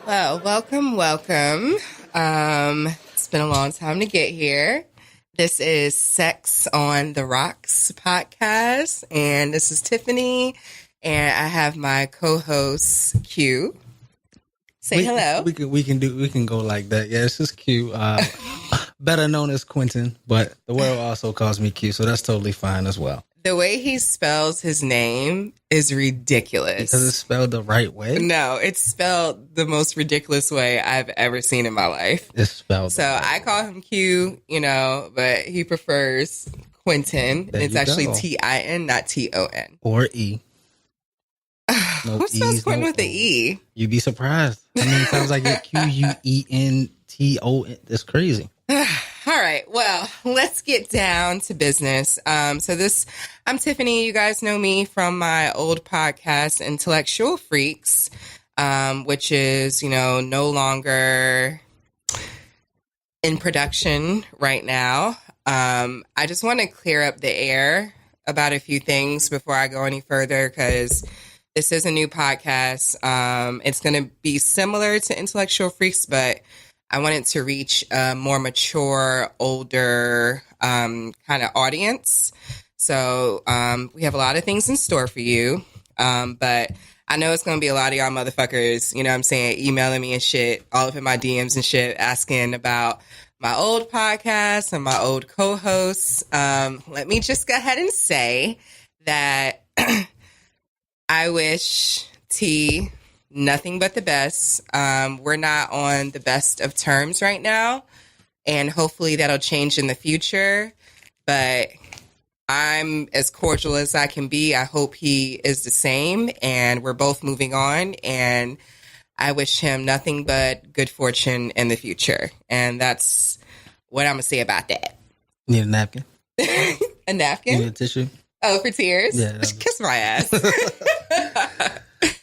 Well, welcome. It's been a long time to get here. This is Sex on the Rox Podcast, and this is Tiffany, and I have my co-host Q. Hello. We can go like that. Yeah, this is Q. Better known as Quintin, but the world also calls me Q, so that's totally fine as well. The way he spells his name is ridiculous. Because it's spelled the right way? No, it's spelled the most ridiculous way I've ever seen in my life. It's spelled. So I call him Q, but he prefers Quintin. It's actually Tin, not Ton. Or E. No who spells Quintin with the E? You'd be surprised. I mean, it sounds like you're Quenton. That's crazy. All right. Well, let's get down to business. I'm Tiffany. You guys know me from my old podcast, Intellectual Freaks, which is, no longer in production right now. I just want to clear up the air about a few things before I go any further, because this is a new podcast. It's going to be similar to Intellectual Freaks, but I wanted to reach a more mature, older kind of audience. So we have a lot of things in store for you. But I know it's going to be a lot of y'all motherfuckers, emailing me and shit, all up in my DMs and shit, asking about my old podcast and my old co-hosts. Let me just go ahead and say that I wish T nothing but the best. We're not on the best of terms right now, and hopefully that'll change in the future. But I'm as cordial as I can be. I hope he is the same, and we're both moving on, and I wish him nothing but good fortune in the future. And that's what I'm going to say about that. Need a napkin? A napkin? Need a tissue? Oh, for tears? Yeah. Kiss my ass.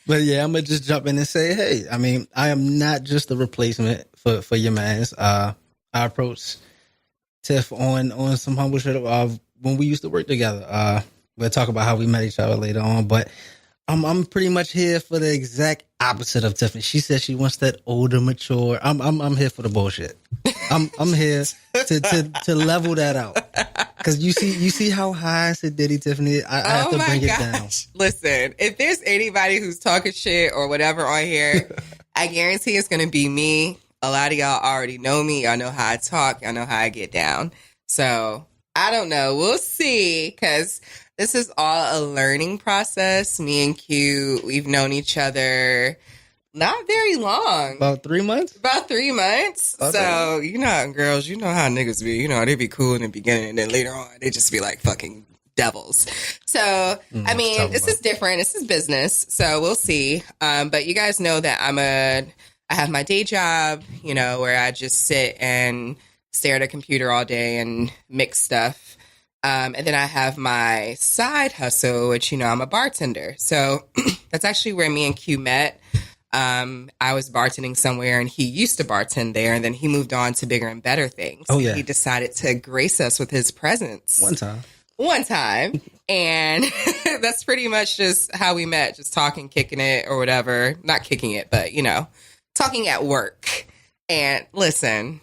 But yeah, I'm going to just jump in and say, hey, I mean, I am not just a replacement for your mans. I approached Tiff on some humble shit when we used to work together. We'll talk about how we met each other later on, but I'm pretty much here for the exact opposite of Tiffany. She said she wants that older, mature. I'm here for the bullshit. I'm here to level that out. Because you see how high I said Diddy, Tiffany. I have to bring it down. Listen, if there's anybody who's talking shit or whatever on here, I guarantee it's going to be me. A lot of y'all already know me. Y'all know how I talk. Y'all know how I get down. So I don't know. We'll see, because this is all a learning process. Me and Q, we've known each other not very long. About 3 months? About 3 months. Okay. So, girls, you know how niggas be. They be cool in the beginning, and then later on, they just be like fucking devils. So, I mean, this is different. This is business. So we'll see. But you guys know that I have my day job, where I just sit and stare at a computer all day and mix stuff. And then I have my side hustle, which, I'm a bartender. So that's actually where me and Q met. I was bartending somewhere, and he used to bartend there, and then he moved on to bigger and better things. Oh, yeah. He decided to grace us with his presence. One time. And that's pretty much just how we met, just talking, kicking it or whatever. Not kicking it, but, talking at work. And listen,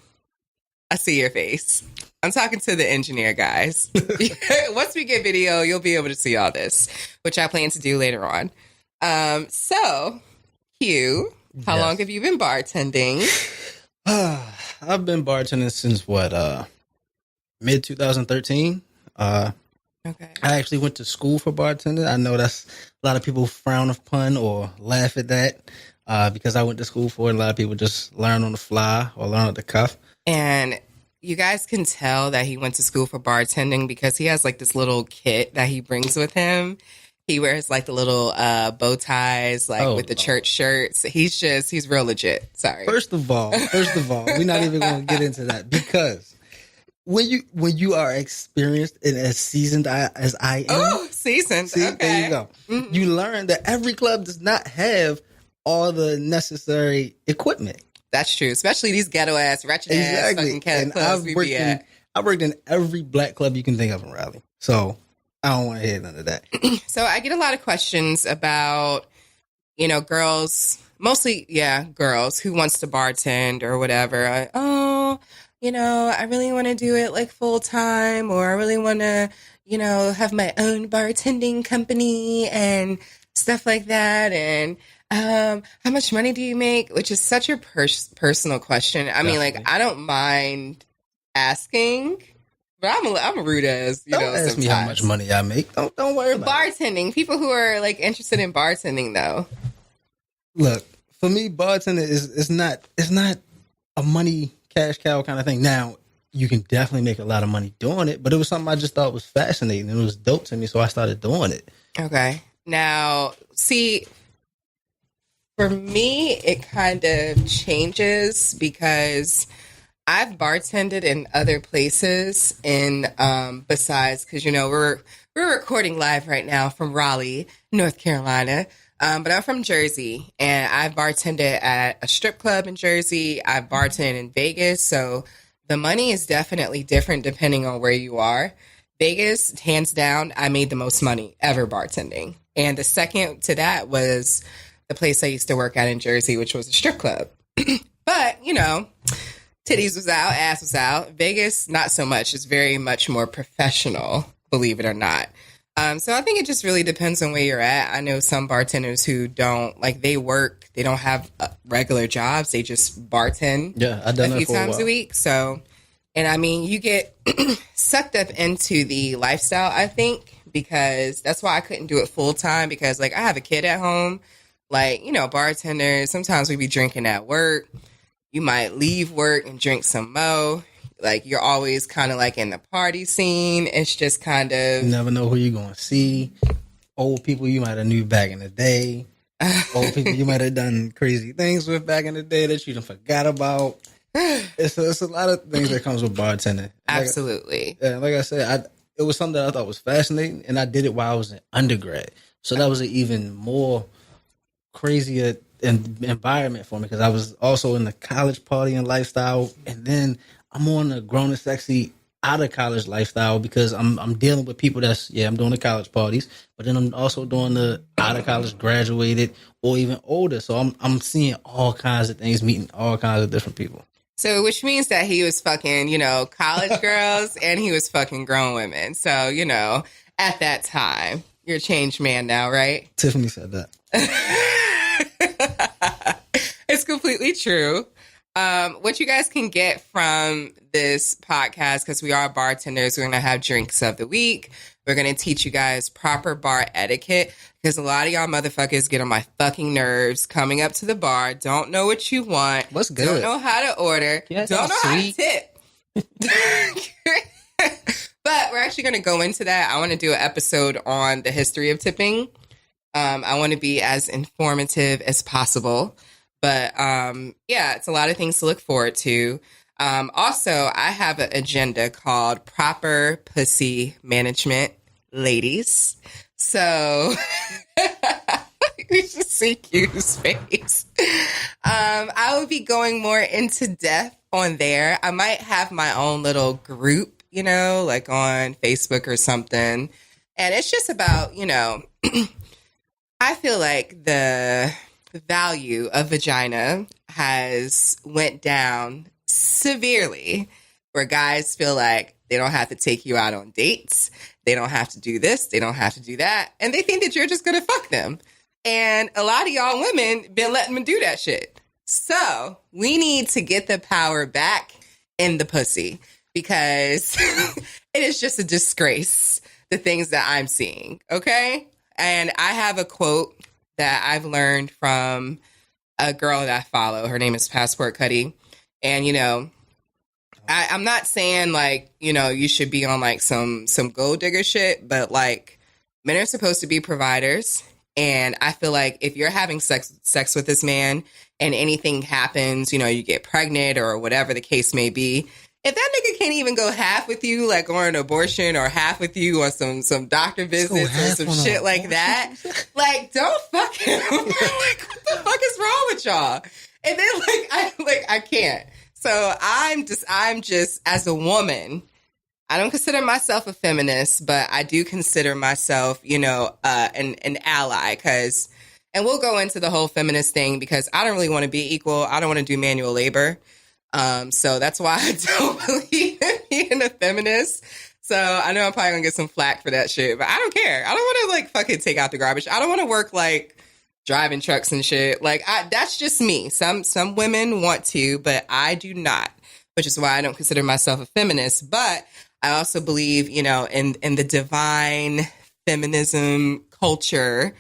I see your face. I'm talking to the engineer, guys. Once we get video, you'll be able to see all this, which I plan to do later on. So, Q, how long have you been bartending? I've been bartending since mid 2013. Okay. I actually went to school for bartending. I know that's a lot of people frown upon or laugh at that because I went to school for it. A lot of people just learn on the fly or learn at the cuff. And you guys can tell that he went to school for bartending because he has like this little kit that he brings with him. He wears like the little bow ties, with the church shirts. He's real legit. Sorry. First of all, we're not even going to get into that because when you are experienced and as seasoned as I am. Oh, seasoned. See, okay. There you go. Mm-hmm. You learn that every club does not have all the necessary equipment. That's true, especially these ghetto ass, ratchet ass fucking cat clubs we be at. I worked in every black club you can think of in Raleigh, so I don't want to hear none of that. So I get a lot of questions about, girls, mostly, girls who wants to bartend or whatever. I really want to do it like full time, or I really want to, have my own bartending company and stuff like that. And how much money do you make? Which is such a personal question. I mean, like, I don't mind asking, but I'm a rude as, don't ask sometimes. Me how much money I make. Don't worry about bartending. People who are like interested in bartending, though. Look, for me, bartending is not a money cash cow kind of thing. Now, you can definitely make a lot of money doing it, but it was something I just thought was fascinating and it was dope to me, so I started doing it. Okay. Now, see, for me, it kind of changes because I've bartended in other places besides, because, we're recording live right now from Raleigh, North Carolina. But I'm from Jersey, and I've bartended at a strip club in Jersey. I've bartended in Vegas, so the money is definitely different depending on where you are. Vegas, hands down, I made the most money ever bartending. And the second to that was the place I used to work at in Jersey, which was a strip club. But, titties was out, ass was out. Vegas, not so much. It's very much more professional, believe it or not. So I think it just really depends on where you're at. I know some bartenders who don't, like, they don't have regular jobs. They just bartend I've done a few times a week. So, and I mean, you get sucked up into the lifestyle, I think, because that's why I couldn't do it full time, because, like, I have a kid at home. Like, bartenders, sometimes we be drinking at work. You might leave work and drink some mo. Like, you're always kind of like in the party scene. It's just kind of... You never know who you're going to see. Old people you might have knew back in the day. Old people you might have done crazy things with back in the day that you done forgot about. It's a lot of things that comes with bartending. Absolutely. Like I said, it was something that I thought was fascinating, and I did it while I was in undergrad. So that was an even more crazier environment for me, because I was also in the college partying lifestyle, and then I'm on the grown and sexy out of college lifestyle, because I'm dealing with people I'm doing the college parties, but then I'm also doing the out of college graduated or even older. So I'm seeing all kinds of things, meeting all kinds of different people. So, which means that he was fucking, college girls and he was fucking grown women. So, at that time, you're a changed man now, right? Tiffany said that. It's completely true. What you guys can get from this podcast, because we are bartenders, we're going to have drinks of the week. We're going to teach you guys proper bar etiquette, because a lot of y'all motherfuckers get on my fucking nerves coming up to the bar, don't know what you want. What's good? Don't know how to order. Don't know how to tip. But we're actually going to go into that. I want to do an episode on the history of tipping. I want to be as informative as possible. But it's a lot of things to look forward to. Also, I have an agenda called Proper Pussy Management, ladies. So you should see Q's face. I will be going more into depth on there. I might have my own little group, like on Facebook or something. And it's just about, I feel like the value of vagina has went down severely, where guys feel like they don't have to take you out on dates. They don't have to do this. They don't have to do that. And they think that you're just going to fuck them. And a lot of y'all women been letting them do that shit. So we need to get the power back in the pussy, because it is just a disgrace, the things that I'm seeing. Okay. And I have a quote that I've learned from a girl that I follow. Her name is Passport Cuddy. And, I'm not saying like, you should be on like some gold digger shit, but like, men are supposed to be providers. And I feel like if you're having sex with this man and anything happens, you get pregnant or whatever the case may be, if that nigga can't even go half with you, like on an abortion, or half with you on some doctor visits or some shit like that, like, don't fuck him. Like, what the fuck is wrong with y'all? And then I can't. So I'm just as a woman, I don't consider myself a feminist, but I do consider myself, an ally, because And we'll go into the whole feminist thing because I don't really want to be equal. I don't want to do manual labor. So that's why I don't believe in being a feminist. So I know I'm probably gonna get some flack for that shit, but I don't care. I don't want to like fucking take out the garbage. I don't want to work like driving trucks and shit. Like that's just me. Some women want to, but I do not, which is why I don't consider myself a feminist. But I also believe, you know, in the divine feminism culture.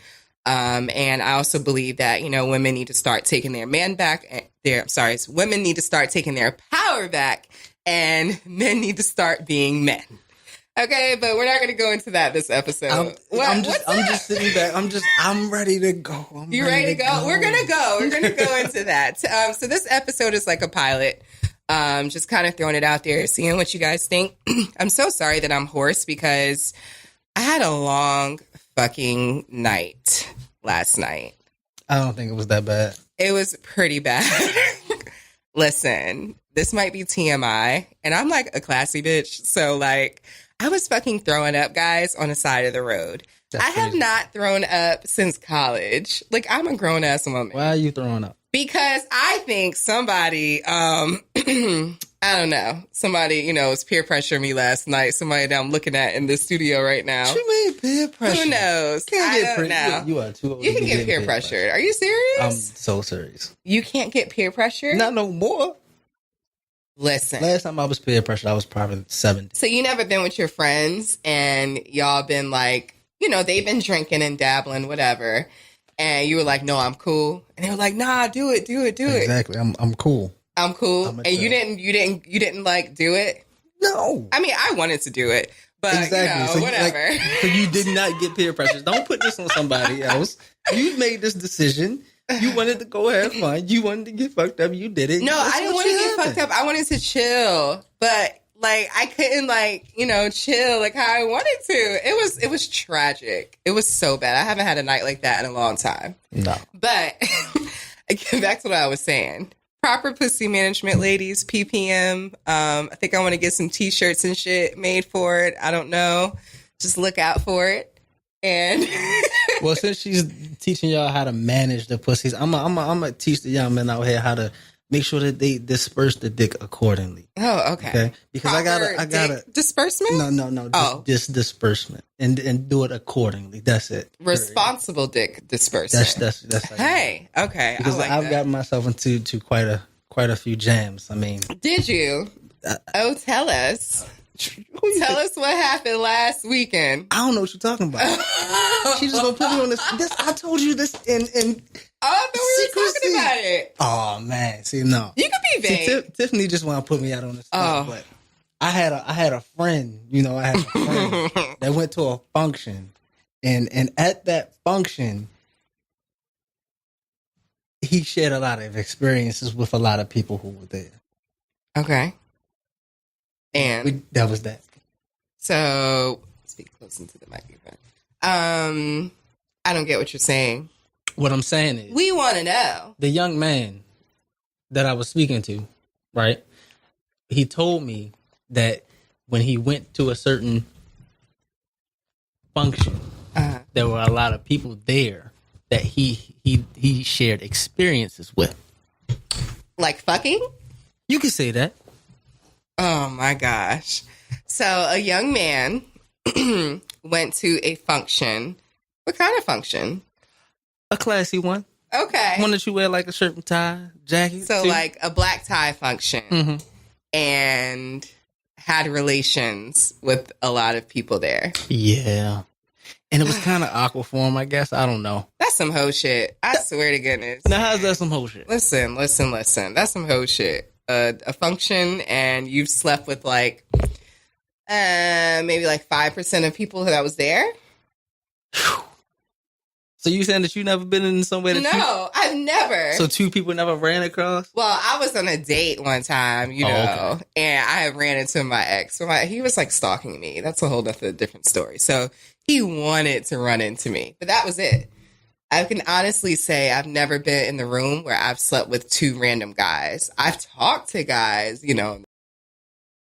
And I also believe that, you know, women need to start taking their women need to start taking their power back and men need to start being men. Okay, but we're not going to go into that this episode. I'm just sitting back. I'm ready to go. You ready to go? We're going to go. We're going to go into that. So this episode is like a pilot. Just kind of throwing it out there, seeing what you guys think. I'm so sorry that I'm hoarse because I had a long fucking night last night. I don't think it was that bad. It was pretty bad. Listen, this might be TMI, and I'm like a classy bitch. So like, I was fucking throwing up, guys, on the side of the road. That's I have crazy. not thrown up since college. Like, I'm a grown ass woman. Why are you throwing up? Because I think somebody, I don't know, somebody, you know, was peer pressuring me last night. Somebody that I'm looking at in the studio right now. What you mean peer pressure? Who knows? Can't I don't know. You are too old. You to can be get getting peer pressured. Are you serious? I'm so serious. You can't get peer pressured? Not no more. Listen. Last time I was peer pressured, I was probably 70. So you never been with your friends and y'all been like, you know, they've been drinking and dabbling, whatever. And you were like, no, I'm cool. And they were like, nah, do it. Exactly. I'm cool. I'm cool. I'm And you didn't like do it? No. I mean, I wanted to do it, but Exactly. you know, whatever. So you did not get peer pressure. Don't put this on somebody else. You made this decision. You wanted to go have fun. You wanted to get fucked up. You did it. No, That's I didn't what want to should get fucked up. I wanted to chill, but like I couldn't like, you know, chill like how I wanted to. It was tragic. It was so bad. I haven't had a night like that in a long time. No. But again, back to what I was saying. Proper pussy management, ladies, PPM. I think I want to get some t-shirts and shit made for it. I don't know. Just look out for it. And Well, since she's teaching y'all how to manage the pussies, I'm gonna teach the young men out here how to make sure that they disperse the dick accordingly. oh, okay. Because Proper I gotta dick disbursement. no. Oh. Just disbursement and do it accordingly. That's it. Responsible dick disbursement. That's how you do it. Hey, okay. Because I like I've that. gotten myself into quite a few jams. I mean, Did you? Oh, tell us. Tell us what happened last weekend. I don't know what you're talking about. She just gonna put me on this. I told you this in Oh, I thought we were secrecy. talking about it. Oh man, see no. You can be See, vague. Tiffany just want to put me out on the spot, Oh. but I had a friend, that went to a function, and at that function, he shared a lot of experiences with a lot of people who were there. Okay. And That was that. so, speak close into the microphone. I don't get what you're saying. What I'm saying is, We want to know. the young man that I was speaking to, right? He told me that when he went to a certain function, Uh, there were a lot of people there that he shared experiences with. like fucking? You could say that. Oh my gosh. So a young man went to a function. What kind of function? A classy one. Okay. One that you wear like a shirt and tie, jacket. So too. like a black tie function. Mhm. And had relations with a lot of people there. Yeah. And it was kind of awkward for him, I guess. I don't know. That's some hoe shit. I swear to goodness. Now, how's that some whole shit? Listen. That's some hoe shit. A function and you've slept with like maybe like 5% of people that was there. So you saying that you never been in somewhere that No, I've never. So two people never ran across? Well, I was on a date one time, you Oh, know, okay. and I ran into my ex. So he was like stalking me. That's a whole different story. So he wanted to run into me, but that was it. I can honestly say I've never been in the room where I've slept with two random guys. I've talked to guys, you know,